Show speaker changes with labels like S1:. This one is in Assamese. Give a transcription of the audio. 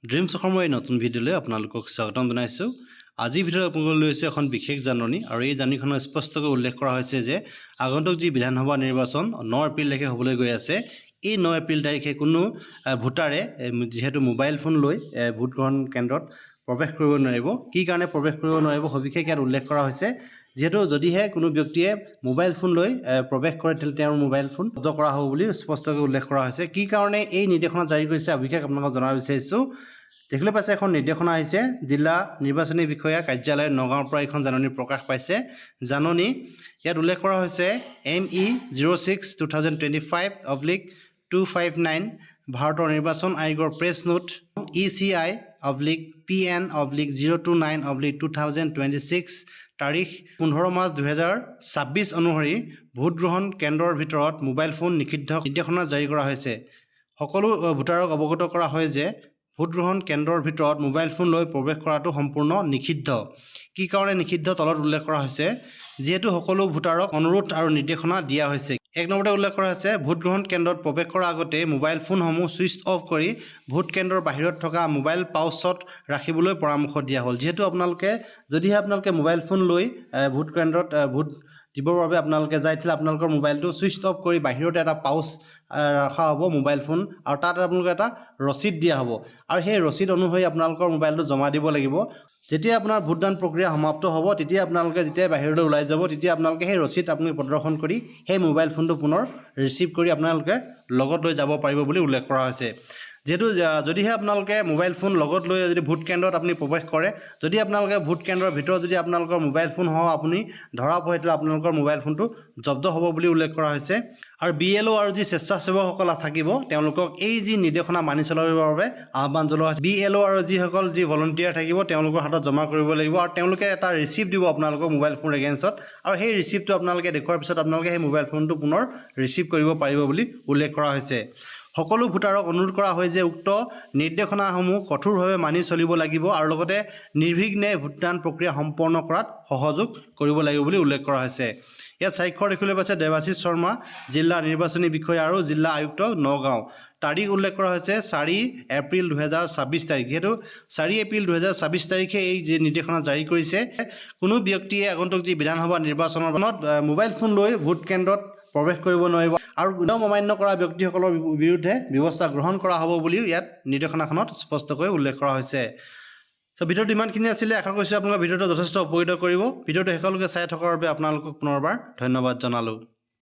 S1: ড্ৰিমছ অসমৰ এই নতুন ভিডিঅ'লৈ আপোনালোকক স্বাগতম জনাইছোঁ। আজিৰ ভিডিঅ'ত আপোনালোকক লৈ আহিছে এখন বিশেষ জাননী আৰু এই জাননীখনত স্পষ্টকৈ উল্লেখ কৰা হৈছে যে আগন্তুক যি বিধানসভা নিৰ্বাচন 9 এপ্ৰিল তাৰিখে হ'বলৈ গৈ আছে। এই 9 এপ্ৰিল তাৰিখে কোনো ভোটাৰে যিহেতু মোবাইল ফোন লৈ ভোট গ্ৰহণ কেন্দ্ৰত প্ৰৱেশ কৰিব নোৱাৰিব। কি কাৰণে প্ৰৱেশ কৰিব নোৱাৰিব সবিশেষ ইয়াত উল্লেখ কৰা হৈছে। যেহেতু যদিহে কোনো ব্যক্তিয়ে মোবাইল ফোন লৈ প্ৰৱেশ কৰে তেন্তে তেওঁৰ মোবাইল ফোন জব্দ কৰা হ'ব বুলি স্পষ্টকৈ উল্লেখ কৰা হৈছে। কি কাৰণে এই নিৰ্দেশনা জাৰি কৰিছে সবিশেষ আপোনালোকক জনাব বিচাৰিছোঁ। দেখিবলৈ পাইছে এখন নিৰ্দেশনা আহিছে জিলা নিৰ্বাচনী বিষয়া কাৰ্যালয় নগাঁৱৰ পৰা এখন জাননী প্ৰকাশ পাইছে। জাননী ইয়াত উল্লেখ কৰা হৈছে ME 06/2025/259 ভাৰতৰ নিৰ্বাচন আয়োগৰ প্ৰেছ নোট ECI/PN/029/2026 তাৰিখ 15 মাৰ্চ 2026 অনুসৰি ভোটগ্ৰহণ কেন্দ্ৰৰ ভিতৰত মোবাইল ফোন নিষিদ্ধ নিৰ্দেশনা জাৰি কৰা হৈছে। সকলো ভোটাৰক অৱগত কৰা হয় যে ভোটগ্ৰহণ কেন্দ্ৰৰ ভিতৰত মোবাইল ফোন লৈ প্ৰৱেশ কৰাটো সম্পূৰ্ণ নিষিদ্ধ। কি কাৰণে নিষিদ্ধ তলত উল্লেখ কৰা হৈছে। যিহেতু সকলো ভোটাৰক অনুৰোধ আৰু নিৰ্দেশনা দিয়া হৈছে। এক নম্বৰতে উল্লেখ কৰা হৈছে ভোটগ্ৰহণ কেন্দ্ৰত প্ৰৱেশ কৰাৰ আগতে মোবাইল ফোনসমূহ ছুইচ অফ কৰি ভোট কেন্দ্ৰৰ বাহিৰত থকা মোবাইল পাউচত ৰাখিবলৈ পৰামৰ্শ দিয়া হ'ল। যিহেতু যদিহে আপোনালোকে মোবাইল ফোন লৈ ভোট কেন্দ্ৰত ভোট দিবৰ বাবে আপোনালোকে যায় তেতিয়া আপোনালোকৰ মোবাইলটো ছুইচ অফ কৰি বাহিৰতে এটা পাউচ ৰখা হ'ব মোবাইল ফোন, আৰু তাত আপোনালোকে এটা ৰচিদ দিয়া হ'ব আৰু সেই ৰচিদ অনুসৰি আপোনালোকৰ মোবাইলটো জমা দিব লাগিব। যেতিয়া আপোনাৰ ভোটদান প্ৰক্ৰিয়া সমাপ্ত হ'ব তেতিয়া আপোনালোকে যেতিয়া বাহিৰলৈ ওলাই যাব তেতিয়া আপোনালোকে সেই ৰচিদ আপুনি প্ৰদৰ্শন কৰি সেই মোবাইল ফোনটো পুনৰ ৰিচিভ কৰি আপোনালোকে লগত লৈ যাব পাৰিব বুলি উল্লেখ কৰা হৈছে। যেহেতু যদিহে আপোনালোকে মোবাইল ফোন লগত লৈ যদি ভোট কেন্দ্ৰত আপুনি প্ৰৱেশ কৰে, যদি আপোনালোকে ভোট কেন্দ্ৰৰ ভিতৰত যদি আপোনালোকৰ মোবাইল ফোনসহ আপুনি ধৰা পৰে তেতিয়া আপোনালোকৰ মোবাইল ফোনটো জব্দ হ'ব বুলি উল্লেখ কৰা হৈছে। আৰু BLO আৰু যি স্বেচ্ছাসেৱকসকল থাকিব তেওঁলোকক এই যি নিৰ্দেশনা মানি চলাবৰ বাবে আহ্বান জনোৱা হৈছে। BLO আৰু যিসকল ভলণ্টিয়াৰ থাকিব তেওঁলোকৰ হাতত জমা কৰিব লাগিব আৰু তেওঁলোকে এটা ৰিচিপ্ট দিব আপোনালোকৰ মোবাইল ফোন এগেইনষ্টত, আৰু সেই ৰিচিপ্টটো আপোনালোকে দেখুৱাৰ পিছত আপোনালোকে সেই মোবাইল ফোনটো পুনৰ ৰিচিভ কৰিব পাৰিব বুলি উল্লেখ কৰা হৈছে। সকলো ভোটাৰক অনুৰোধ কৰা হয় যে উক্ত নিৰ্দেশনাসমূহ কঠোৰভাৱে মানি চলিব লাগিব আৰু লগতে নিৰ্বিঘ্নে ভোটদান প্ৰক্ৰিয়া সম্পন্ন কৰাত সহযোগ কৰিব লাগিব বুলি উল্লেখ কৰা হৈছে। ইয়াত স্বাক্ষৰ দেখিবলৈ পাইছে দেৱাশিষ শৰ্মা, জিলা নিৰ্বাচনী বিষয়া আৰু জিলা আয়ুক্ত নগাঁও। তাৰিখ উল্লেখ কৰা হৈছে 4 এপ্ৰিল 2026 তাৰিখ। যিহেতু 4 এপ্ৰিল 2026 তাৰিখে এই যি নিৰ্দেশনা জাৰি কৰিছে, কোনো ব্যক্তিয়ে আগন্তুক যি বিধানসভা নিৰ্বাচনৰ মোবাইল ফোন লৈ ভোট কেন্দ্ৰত প্ৰৱেশ কৰিব নোৱাৰিব আৰু নিয়ম অমান্য কৰা ব্যক্তিসকলৰ বিৰুদ্ধে ব্যৱস্থা গ্ৰহণ কৰা হ'ব বুলিও ইয়াত নিৰ্দেশনাখনত স্পষ্টকৈ উল্লেখ কৰা হৈছে। ভিডিঅ'টো ইমানখিনি আছিলে। আশা কৰিছোঁ আপোনালোকৰ ভিডিঅ'টো যথেষ্ট উপকৃত কৰিব। ভিডিঅ'টো শেষলৈকে চাই থকাৰ বাবে আপোনালোকক পুনৰবাৰ ধন্যবাদ জনালোঁ।